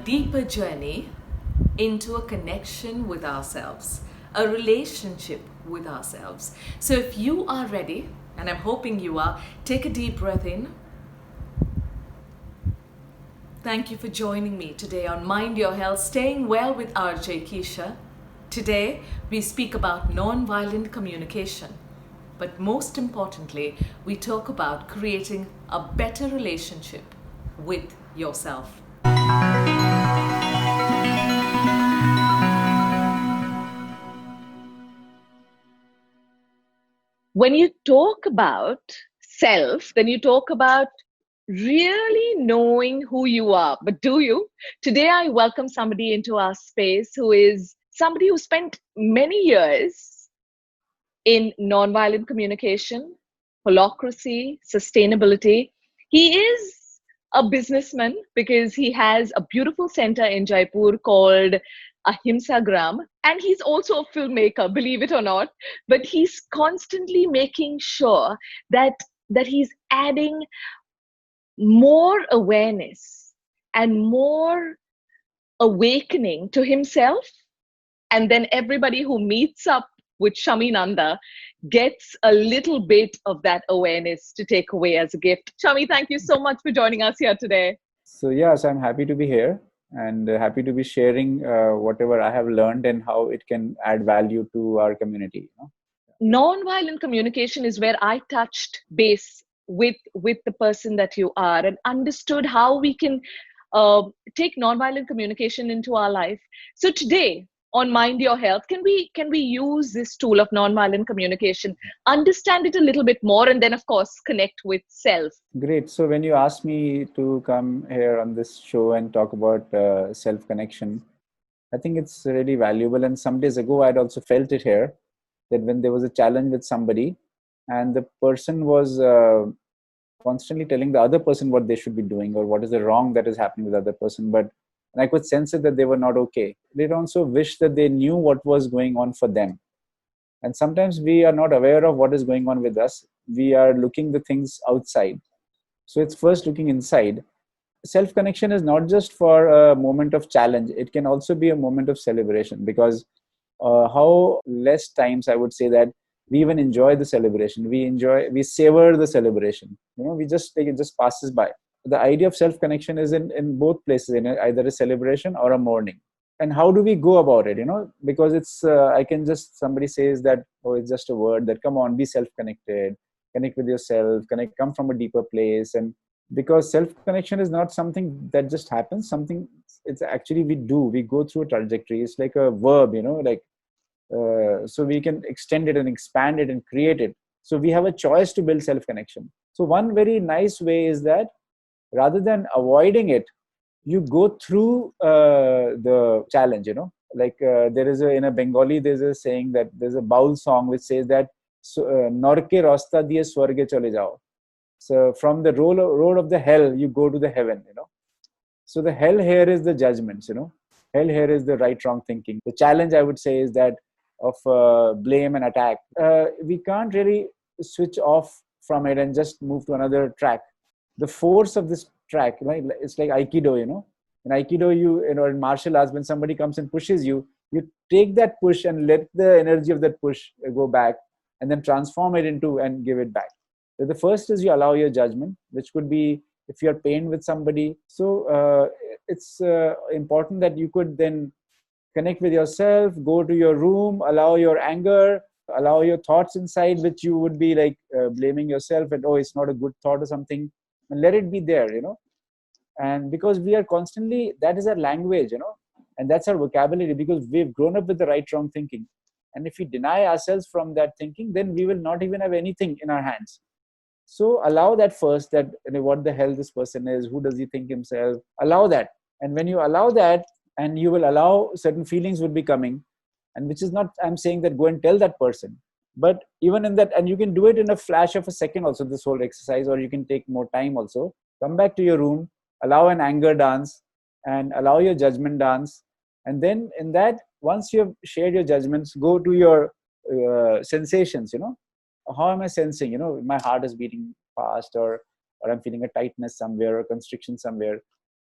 deeper journey into a connection with ourselves, a relationship with ourselves. So if you are ready, and I'm hoping you are, take a deep breath in. Thank you for joining me today on Mind Your Health, Staying Well with RJ Keisha. Today, we speak about non-violent communication. But most importantly, we talk about creating a better relationship with yourself. When you talk about self, then you talk about really knowing who you are. But do you? Today, I welcome somebody into our space who is somebody who spent many years in nonviolent communication, holacracy, sustainability. He is a businessman because he has a beautiful center in Jaipur called Ahimsa Gram. And he's also a filmmaker, believe it or not. But he's constantly making sure that he's adding more awareness and more awakening to himself, and then everybody who meets up with Shami Nanda gets a little bit of that awareness to take away as a gift. Shami, thank you so much for joining us here today. So yes, I'm happy to be here and happy to be sharing whatever I have learned and how it can add value to our community. Nonviolent communication is where I touched base with the person that you are and understood how we can uh, take nonviolent communication into our life. So today on Mind Your Health, can we use this tool of nonviolent communication, understand it a little bit more, and then of course connect with self? Great. So when you asked me to come here on this show and talk about self-connection, I think it's really valuable. And some days ago, I'd also felt it here that when there was a challenge with somebody and the person was constantly telling the other person what they should be doing or what is the wrong that is happening with the other person, but and I could sense it that they were not okay. They'd also wish that they knew what was going on for them. And sometimes we are not aware of what is going on with us. We are looking the things outside. So it's first looking inside. Self connection is not just for a moment of challenge, it can also be a moment of celebration, because how less times I would say that we even enjoy the celebration, we savor the celebration, we just like it just passes by. The idea of self connection is in both places, in either a celebration or a mourning. And how do we go about it, because it's I can just, somebody says that, oh, it's just a word, that come on, be self connected, connect with yourself, connect, come from a deeper place. And because self connection is not something that just happens, something, it's actually we go through a trajectory. It's like a verb, like so we can extend it and expand it and create it. So we have a choice to build self connection. So one very nice way is that rather than avoiding it, you go through the challenge, like there is in a Bengali, there's a saying, that there's a Baul song which says that Norke rasta diye swarge chale jao. So from the road of the hell, you go to the heaven, So the hell here is the judgments, Hell here is the right wrong thinking. The challenge, I would say, is that of blame and attack. We can't really switch off from it and just move to another track. The force of this track, right? It's like Aikido, In Aikido, in martial arts, when somebody comes and pushes you, you take that push and let the energy of that push go back, and then transform it into and give it back. So the first is you allow your judgment, which could be if you're pained with somebody. So it's important that you could then connect with yourself, go to your room, allow your anger, allow your thoughts inside, which you would be like blaming yourself and, oh, it's not a good thought or something, and let it be there, And because we are constantly, that is our language, and that's our vocabulary, because we've grown up with the right wrong thinking. And if we deny ourselves from that thinking, then we will not even have anything in our hands. So allow that first, that what the hell this person is, who does he think himself, allow that. And when you allow that, and you will allow, certain feelings will be coming, and which is not, I'm saying that go and tell that person, but even in that, and you can do it in a flash of a second also, this whole exercise, or you can take more time also. Come back to your room, allow an anger dance, and allow your judgment dance. And then in that, once you have shared your judgments, go to your sensations, how am I sensing, my heart is beating fast, or I'm feeling a tightness somewhere or constriction somewhere.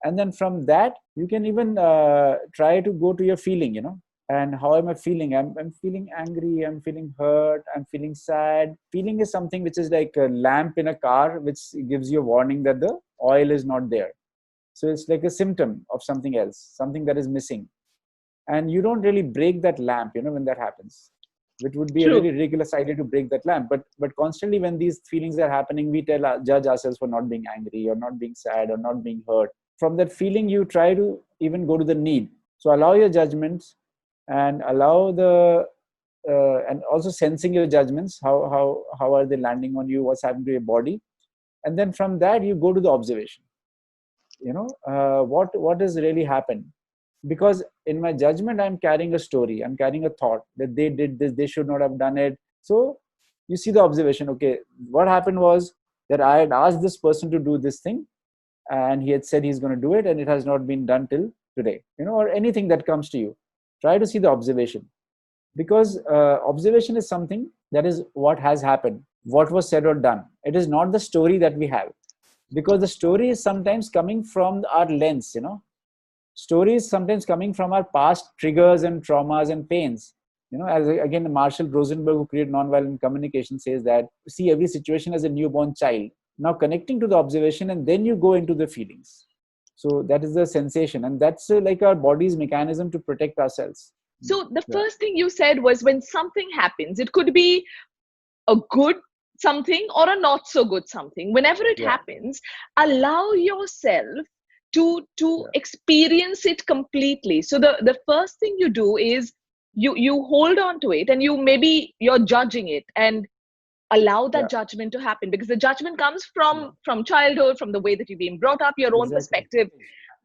And then from that, you can even try to go to your feeling, and how am I feeling? I'm feeling angry, I'm feeling hurt, I'm feeling sad. Feeling is something which is like a lamp in a car, which gives you a warning that the oil is not there. So it's like a symptom of something else, something that is missing. And you don't really break that lamp, when that happens. It would be a True. very ridiculous idea to break that lamp. But constantly when these feelings are happening, we judge ourselves for not being angry or not being sad or not being hurt. From that feeling, you try to even go to the need. So allow your judgments and allow the and also sensing your judgments. How are they landing on you? What's happening to your body? And then from that, you go to the observation. What has really happened? Because in my judgment, I'm carrying a story, I'm carrying a thought that they did this, they should not have done it. So you see the observation. Okay, what happened was that I had asked this person to do this thing, and he had said he's going to do it, and it has not been done till today, or anything that comes to you. Try to see the observation, because observation is something that is what has happened, what was said or done. It is not the story that we have, because the story is sometimes coming from our lens. Stories sometimes coming from our past triggers and traumas and pains. As again, Marshall Rosenberg, who created nonviolent communication, says that see every situation as a newborn child. Now connecting to the observation, and then you go into the feelings. So that is the sensation, and that's like our body's mechanism to protect ourselves. So the Yeah. first thing you said was when something happens, it could be a good something or a not so good something. Whenever it Yeah. happens, allow yourself to Yeah. experience it completely. So the first thing you do is you hold on to it, and you're judging it, and allow Yeah. that judgment to happen, because the judgment comes Yeah. from childhood, from the way that you've been brought up, your own Exactly. perspective.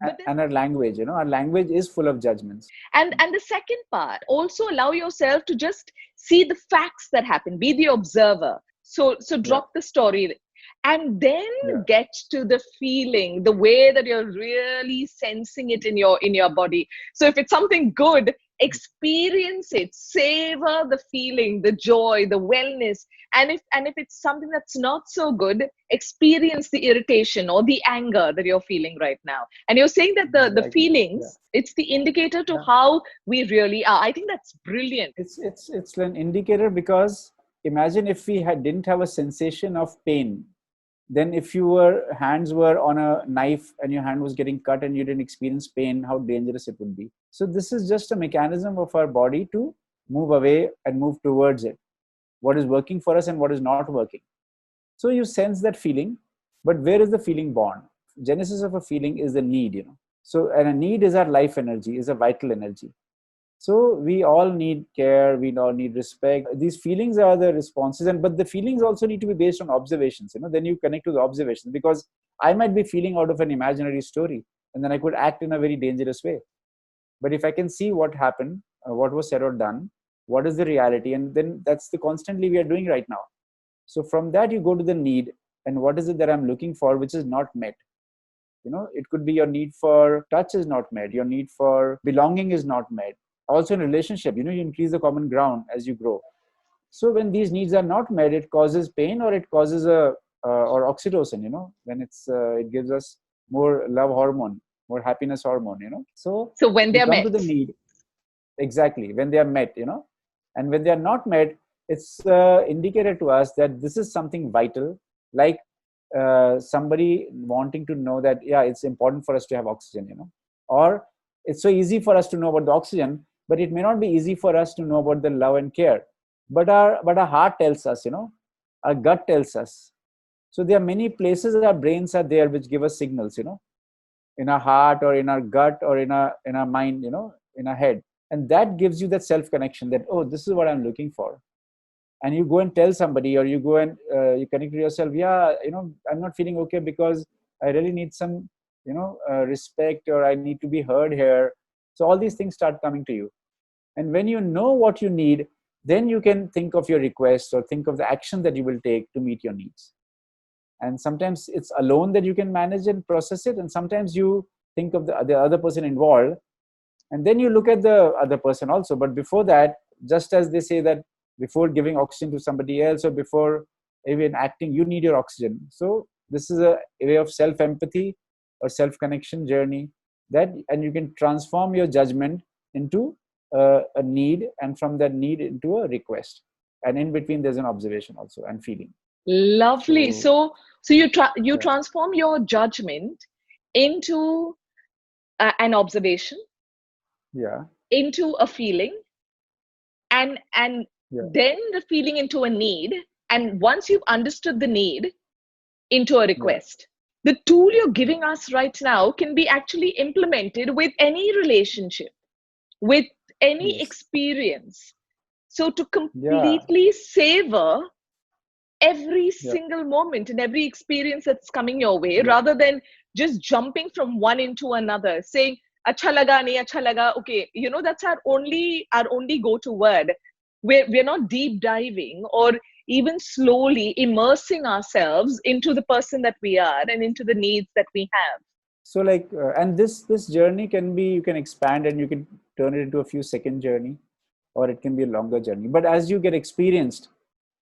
But then And our language, our language is full of judgments. and the second part, also allow yourself to just see the facts that happen, be the observer. So Yeah. drop the story, and then Yeah. get to the feeling, the way that you're really sensing it in your body. So if it's something good, experience it, savor the feeling, the joy, the wellness. And if it's something that's not so good, experience the irritation or the anger that you're feeling right now. And you're saying that the Exactly. Yeah. feelings, it's the indicator to Yeah. how we really are. I think that's brilliant. It's an indicator, because imagine if we didn't have a sensation of pain. Then if your hands were on a knife and your hand was getting cut and you didn't experience pain, how dangerous it would be. So this is just a mechanism of our body to move away and move towards it, what is working for us and what is not working. So you sense that feeling, but where is the feeling born? Genesis of a feeling is the need. So, and a need is our life energy, is a vital energy. So we all need care, we all need respect. These feelings are the responses, and but the feelings also need to be based on observations. Then you connect to the observations, because I might be feeling out of an imaginary story, and then I could act in a very dangerous way. But if I can see what happened, what was said or done, what is the reality, and then that's the constantly we are doing right now. So from that you go to the need, and what is it that I'm looking for which is not met. It could be your need for touch is not met, your need for belonging is not met. Also in relationship, you increase the common ground as you grow. So when these needs are not met, it causes pain, or it causes a or oxytocin, when it gives us more love hormone, more happiness hormone. So So when you they're come to met. the need. Exactly, when they are met. And when they are not met, it's indicated to us that this is something vital, like somebody wanting to know that, yeah, it's important for us to have oxygen. Or it's so easy for us to know about the oxygen, but it may not be easy for us to know about the love and care. But our heart tells us, our gut tells us. So there are many places our brains are there which give us signals, in our heart or in our gut or in our mind, in our head. And that gives you that self connection, that, oh, this is what I'm looking for. And you go and tell somebody, or you go and you connect to yourself, yeah, I'm not feeling okay because I really need some respect, or I need to be heard here. So all these things start coming to you. And when you know what you need, then you can think of your requests or think of the action that you will take to meet your needs. And sometimes it's alone that you can manage and process it, and sometimes you think of the other person involved, and then you look at the other person also. But before that, just as they say that before giving oxygen to somebody else, or before even acting, you need your oxygen. So this is a way of self empathy, or self-connection journey, that and you can transform your judgment into a need, and from that need into a request, and in between there's an observation also and feeling. Lovely. So So you yeah, transform your judgment into an observation, yeah, into a feeling, and yeah, then the feeling into a need, and once you've understood the need, into a yeah, request. The tool you're yeah, giving us right now can be actually implemented with any relationship, with any yes, experience. So to yeah, completely savor every yeah, single moment and every experience that's coming your way, yeah, rather than just jumping from one into another, saying acha laga nahi acha laga, okay, that's our only go-to word. We're not deep diving or even slowly immersing ourselves into the person that we are and into the needs that we have. so like and this journey can be, you can expand and you can turn it into a few second journey, or it can be a longer journey. But as you get experienced,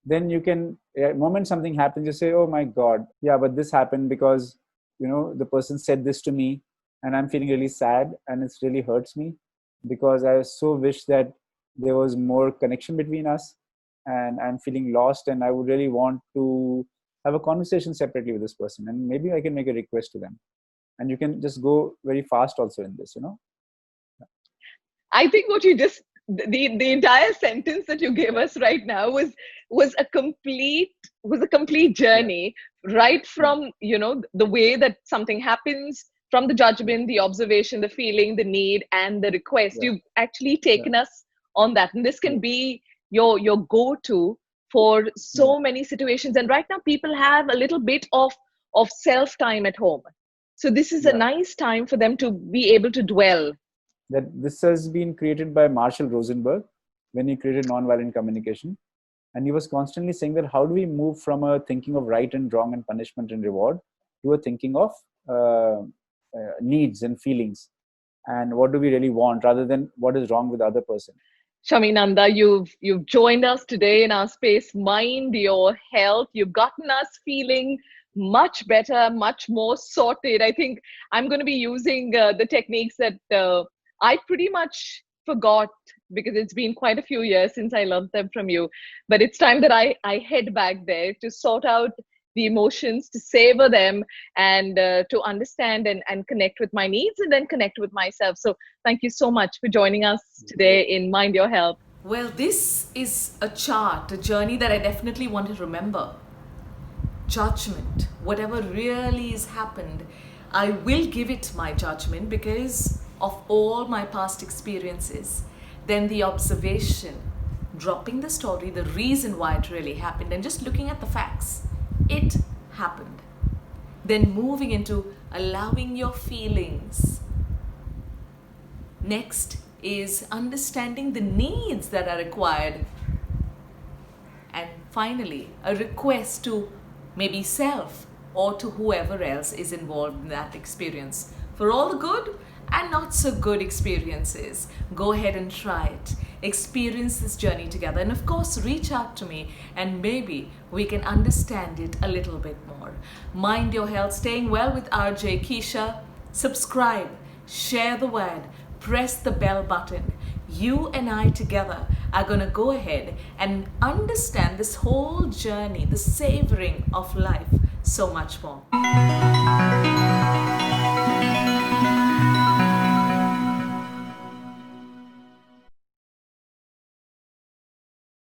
then you can, moment something happens, you say, oh my god, yeah, but this happened because the person said this to me, and I'm feeling really sad, and it's really hurts me, because I so wish that there was more connection between us, and I'm feeling lost, and I would really want to have a conversation separately with this person, and maybe I can make a request to them. And you can just go very fast also in this. I think what you just the entire sentence that you gave Yeah, us right now was a complete yeah, journey, right yeah, from the way that something happens, from the yeah, judgment, the observation, the feeling, the need, and the request. yeah, You've actually yeah, taken us on that, and this can yeah, be your go-to for yeah, so many situations. And right now people have a little bit of self time at home, so this is a yeah. nice time for them to be able to dwell. That this has been created by Marshall Rosenberg when he created nonviolent communication. And he was constantly saying that how do we move from a thinking of right and wrong and punishment and reward to a thinking of needs and feelings, and what do we really want rather than what is wrong with the other person. Shaminanda, you've joined us today in our space, Mind Your Health. You've gotten us feeling much better, much more sorted. I think I'm going to be using the techniques that I pretty much forgot, because it's been quite a few years since I learned them from you. But it's time that I head back there to sort out the emotions, to savor them, and to understand and connect with my needs, and then connect with myself. So thank you so much for joining us today in Mind Your Health. Well, this is a chart, a journey that I definitely want to remember. Judgment, whatever really has happened, I will give it my judgment because of all my past experiences. Then the observation, dropping the story, the reason why it really happened, and just looking at the facts. It happened. Then moving into allowing your feelings. Next is understanding the needs that are required. And finally, a request to maybe self or to whoever else is involved in that experience. For all the good and not so good experiences, go ahead and try it. Experience this journey together. And of course, reach out to me and maybe we can understand it a little bit more. Mind Your Health, staying well with RJ Keisha. Subscribe, share the word, press the bell button. You and I together are going to go ahead and understand this whole journey, the savoring of life, so much more.